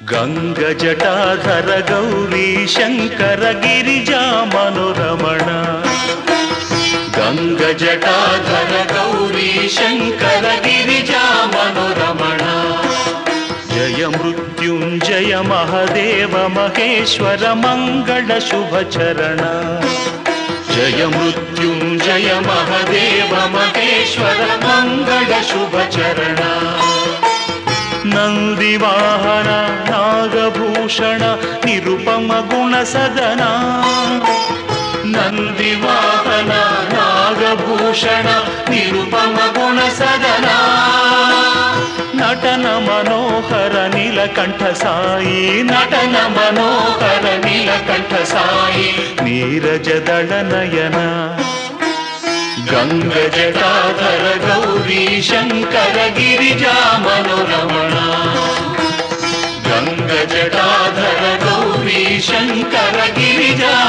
ಗಂಗಜಟಾಧರ ಗೌರಿ ಶಂಕರ ಗಿರಿಜಾ ಮನೋರಮಣ. ಗಂಗಜಟಾಧರ ಗೌರಿ ಶಂಕರ ಗಿರಿಜಾ ಮನೋರಮಣ. ಜಯ ಮೃತ್ಯುಂಜಯ ಮಹದೇವ ಮಹೇಶ್ವರ ಮಂಗಳ ಶುಭ ಚರಣ. ಜಯ ಮೃತ್ಯುಂಜಯ ಮಹದೇವ ಮಹೇಶ್ವರ ಮಂಗಳ ಶುಭ ಚರಣ. ನಂದಿವಾಹನ ನಾಗಭೂಷಣ ನಿರುಪಮ ಗುಣ ಸದನ. ನಂದಿವಾಹನ ನಾಗಭೂಷಣ ನಿರುಪಮ ಗುಣ ಸದನ. ನಟನ ಮನೋಹರ ನೀಲಕಂಠ ಸಾಯಿ. ನಟನ ಮನೋಹರ ನೀಲಕಂಠ ಸಾಯಿ. ನೀರಜದಳ ನಯನ. ಗಂಗಜಟಾಧರ ಗೌರಿ ಶಂಕರ ಗಿರಿಜಾ ಮನೋರಮಣ. ಗಂಗಜಟಾಧರ ಗೌರಿ ಶಂಕರ ಗಿರಿಜಾ